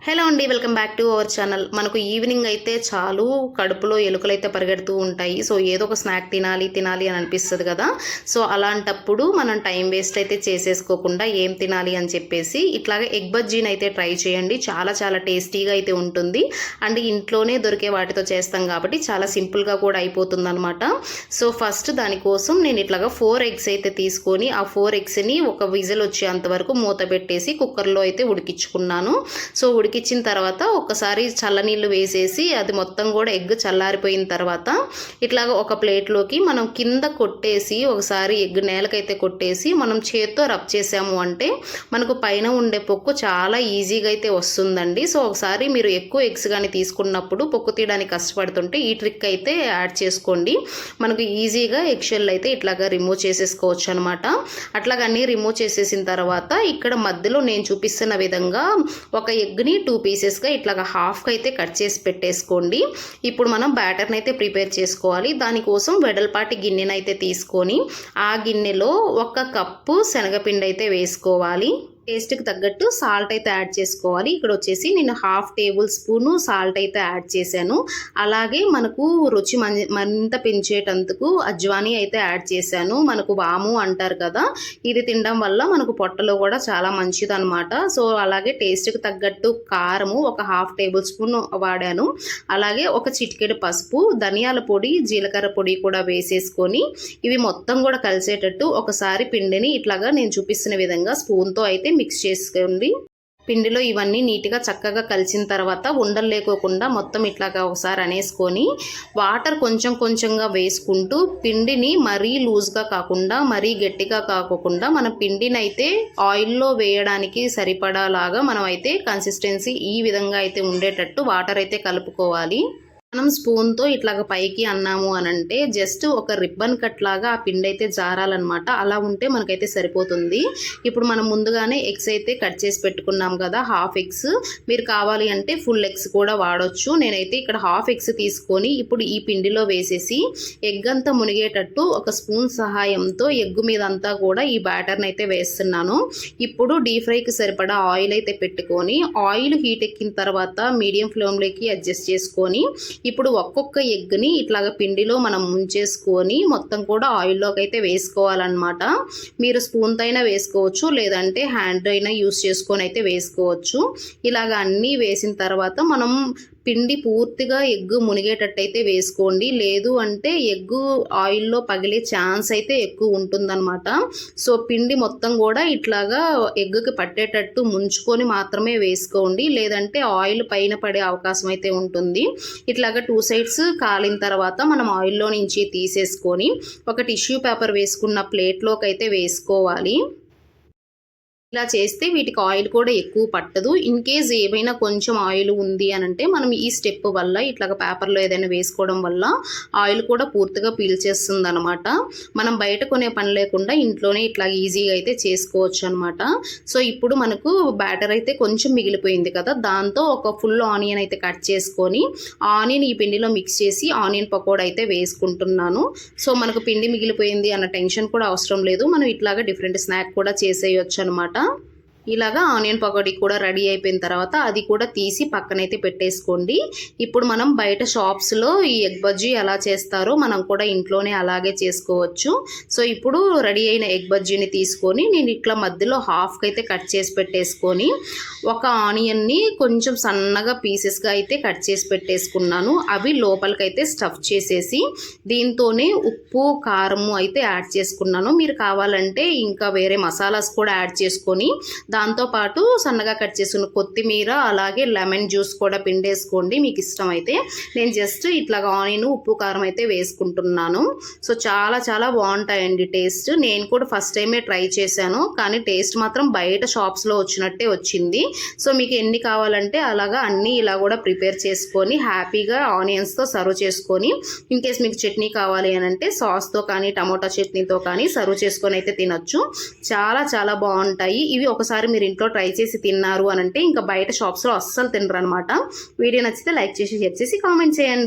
Hello అండి, welcome back to our channel. మనకు evening అయితే చాలు కడుపులో ఎలుకలు అయితే పరిగెడుతూ ఉంటాయి. సో ఏదో ఒక స్నాక్ తినాలి తినాలి అని అనిపిస్తుంది కదా. సో అలాంటప్పుడు మనం టైం వేస్ట్ అయితే చేసేసుకోకుండా ఏం తినాలి అని చెప్పేసి ఇట్లాగే ఎగ్ బజ్జీని అయితే ట్రై చేయండి. చాలా చాలా టేస్టీగా అయితే ఉంటుంది. అండ్ ఇంట్లోనే దొరికే వాటితో చేస్తాం కాబట్టి చాలా సింపుల్గా కూడా అయిపోతుంది అనమాట. సో ఫస్ట్ దానికోసం నేను ఇట్లాగా 4 ఎగ్స్ అయితే తీసుకొని ఆ 4 ఎగ్స్ని ఒక విజిల్ వచ్చేంత వరకు మూత పెట్టేసి కుక్కర్లో అయితే ఉడికించుకున్నాను. సో ఉడికించిన తర్వాత ఒకసారి చల్లనీళ్ళు వేసేసి అది మొత్తం కూడా ఎగ్ చల్లారిపోయిన తర్వాత ఇట్లాగ ఒక ప్లేట్లోకి మనం కింద కొట్టేసి ఒకసారి ఎగ్ నేలకైతే కొట్టేసి మనం చేత్తో రబ్ చేసాము అంటే మనకు పైన ఉండే పొక్కు చాలా ఈజీగా అయితే వస్తుందండి. సో ఒకసారి మీరు ఎక్కువ ఎగ్స్ కానీ తీసుకున్నప్పుడు పొక్కు తీయడానికి కష్టపడుతుంటే ఈ ట్రిక్ అయితే యాడ్ చేసుకోండి. మనకు ఈజీగా ఎగ్ షెల్ అయితే ఇట్లాగా రిమూవ్ చేసేసుకోవచ్చు అనమాట. అట్లాగన్నీ రిమూవ్ చేసేసిన తర్వాత ఇక్కడ మధ్యలో నేను చూపిస్తున్న విధంగా ఒక ఎగ్ని 2 పీసెస్గా ఇట్లాగా హాఫ్కి అయితే కట్ చేసి పెట్టేసుకోండి. ఇప్పుడు మనం బ్యాటర్ని అయితే ప్రిపేర్ చేసుకోవాలి. దానికోసం వెడల్పాటి గిన్నెను అయితే తీసుకొని ఆ గిన్నెలో 1 కప్పు శనగపిండి అయితే వేసుకోవాలి. టేస్ట్కి తగ్గట్టు సాల్ట్ అయితే యాడ్ చేసుకోవాలి. ఇక్కడ వచ్చేసి నేను 1/2 టేబుల్ స్పూను సాల్ట్ అయితే యాడ్ చేశాను. అలాగే మనకు రుచి మరింత పెంచేటందుకు అజ్వాని అయితే యాడ్ చేశాను. మనకు వాము అంటారు కదా, ఇది తినడం వల్ల మనకు పొట్టలో కూడా చాలా మంచిది అనమాట. సో అలాగే టేస్ట్కి తగ్గట్టు కారము 1/2 టేబుల్ స్పూన్ వాడాను. అలాగే ఒక చిటికెడు పసుపు, ధనియాల పొడి, జీలకర్ర పొడి కూడా వేసేసుకొని ఇవి మొత్తం కూడా కలిసేటట్టు ఒకసారి పిండిని ఇట్లాగా నేను చూపిస్తున్న విధంగా స్పూన్తో అయితే మిక్స్ చేసుకోండి. పిండిలో ఇవన్నీ నీట్గా చక్కగా కలిసిన తర్వాత ఉండలు లేకోకుండా మొత్తం ఇట్లాగా ఒకసారి అనేసుకొని వాటర్ కొంచెం కొంచెంగా వేసుకుంటూ పిండిని మరీ లూజ్గా కాకుండా మరీ గట్టిగా కాకుండా మన పిండిని అయితే ఆయిల్లో వేయడానికి సరిపడాలాగా మనం అయితే కన్సిస్టెన్సీ ఈ విధంగా అయితే ఉండేటట్టు వాటర్ అయితే కలుపుకోవాలి. మనం స్పూన్తో ఇట్లాగ పైకి అన్నాము అనంటే జస్ట్ ఒక రిబ్బన్ కట్ లాగా ఆ పిండి అయితే జారాలన్నమాట. అలా ఉంటే మనకైతే సరిపోతుంది. ఇప్పుడు మనం ముందుగానే ఎగ్స్ అయితే కట్ చేసి పెట్టుకున్నాం కదా, 1/2 ఎగ్స్. మీరు కావాలి అంటే ఫుల్ ఎగ్స్ కూడా వాడొచ్చు. నేనైతే ఇక్కడ 1/2 ఎగ్స్ తీసుకొని ఇప్పుడు ఈ పిండిలో వేసేసి ఎగ్ అంతా మునిగేటట్టు ఒక స్పూన్ సహాయంతో ఎగ్ మీద అంతా కూడా ఈ బ్యాటర్ని అయితే వేస్తున్నాను. ఇప్పుడు డీప్ ఫ్రైకి సరిపడా ఆయిల్ అయితే పెట్టుకొని ఆయిల్ హీట్ ఎక్కిన తర్వాత మీడియం ఫ్లేమ్లోకి అడ్జస్ట్ చేసుకొని ఇప్పుడు ఒక్కొక్క ఎగ్ని ఇట్లాగ పిండిలో మనం ముంచేసుకొని మొత్తం కూడా ఆయిల్లోకి అయితే వేసుకోవాలన్నమాట. మీరు స్పూన్తో అయినా వేసుకోవచ్చు, లేదంటే హ్యాండ్ అయినా యూస్ చేసుకొని అయితే వేసుకోవచ్చు. ఇలాగ అన్నీ వేసిన తర్వాత మనం పిండి పూర్తిగా ఎగ్గు మునిగేటట్టయితే వేసుకోండి. లేదు అంటే ఎగ్గు ఆయిల్లో పగిలే ఛాన్స్ అయితే ఎక్కువ ఉంటుందన్నమాట. సో పిండి మొత్తం కూడా ఇట్లాగా ఎగ్గుకి పట్టేటట్టు ముంచుకొని మాత్రమే వేసుకోండి, లేదంటే ఆయిల్ పైన పడే అవకాశం అయితే ఉంటుంది. ఇట్లాగా 2 సైడ్స్ కాలిన తర్వాత మనం ఆయిల్లో నుంచి తీసేసుకొని ఒక టిష్యూ పేపర్ వేసుకున్న ప్లేట్లోకి అయితే వేసుకోవాలి. ఇలా చేస్తే వీటికి ఆయిల్ కూడా ఎక్కువ పట్టదు. ఇన్ కేస్ ఏమైనా కొంచెం ఆయిల్ ఉంది అనంటే మనం ఈ స్టెప్ వల్ల ఇట్లాగ పేపర్లో ఏదైనా వేసుకోవడం వల్ల ఆయిల్ కూడా పూర్తిగా పీల్చేస్తుంది అనమాట. మనం బయట కొనే పని లేకుండా ఇంట్లోనే ఇట్లా ఈజీగా అయితే చేసుకోవచ్చు అనమాట. సో ఇప్పుడు మనకు బ్యాటర్ అయితే కొంచెం మిగిలిపోయింది కదా, దాంతో ఒక ఫుల్ ఆనియన్ అయితే కట్ చేసుకొని ఆనియన్ ఈ పిండిలో మిక్స్ చేసి ఆనియన్ పకోడా అయితే వేసుకుంటున్నాను. సో మనకు పిండి మిగిలిపోయింది అన్న టెన్షన్ కూడా అవసరం లేదు. మనం ఇట్లాగా డిఫరెంట్ స్నాక్ కూడా చేసేయచ్చు అనమాట. ఇలాగా ఆనియన్ పకోడీ కూడా రెడీ అయిపోయిన తర్వాత అది కూడా తీసి పక్కనైతే పెట్టేసుకోండి. ఇప్పుడు మనం బయట షాప్స్లో ఈ ఎగ్ బజ్జీ ఎలా చేస్తారో మనం కూడా ఇంట్లోనే అలాగే చేసుకోవచ్చు. సో ఇప్పుడు రెడీ అయిన ఎగ్ బజ్జీని తీసుకొని నేను ఇట్లా మధ్యలో హాఫ్కి అయితే కట్ చేసి పెట్టేసుకొని ఒక ఆనియన్ని కొంచెం సన్నగా పీసెస్గా అయితే కట్ చేసి పెట్టేసుకున్నాను. అవి లోపలికైతే స్టఫ్ చేసేసి దీంతోనే ఉప్పు కారము అయితే యాడ్ చేసుకున్నాను. మీరు కావాలంటే ఇంకా వేరే మసాలాస్ కూడా యాడ్ చేసుకొని దాంతోపాటు సన్నగా కట్ చేసుకున్న కొత్తిమీర అలాగే లెమన్ జ్యూస్ కూడా పిండేసుకోండి మీకు ఇష్టమైతే. నేను జస్ట్ ఇట్లాగా ఆనియన్ ఉప్పు కారం అయితే వేసుకుంటున్నాను. సో చాలా చాలా బాగుంటాయండి టేస్ట్. నేను కూడా ఫస్ట్ టైమే ట్రై చేశాను, కానీ టేస్ట్ మాత్రం బయట షాప్స్లో వచ్చినట్టే వచ్చింది. సో మీకు ఎన్ని కావాలంటే అలాగా అన్నీ ఇలా కూడా ప్రిపేర్ చేసుకొని హ్యాపీగా ఆనియన్స్తో సర్వ్ చేసుకొని ఇన్ కేస్ మీకు చట్నీ కావాలి అని అంటే సాస్తో కానీ టమోటా చట్నీతో కానీ సర్వ్ చేసుకొని అయితే తినొచ్చు. చాలా చాలా బాగుంటాయి ఇవి. ఒకసారి మీరు ఇంట్లో ట్రై చేసి తిన్నారు అనంటే ఇంకా బయట షాప్స్లో అస్సలు తినరు అనమాట. వీడియో నచ్చితే లైక్ చేసి షేర్ చేసి కామెంట్ చేయండి.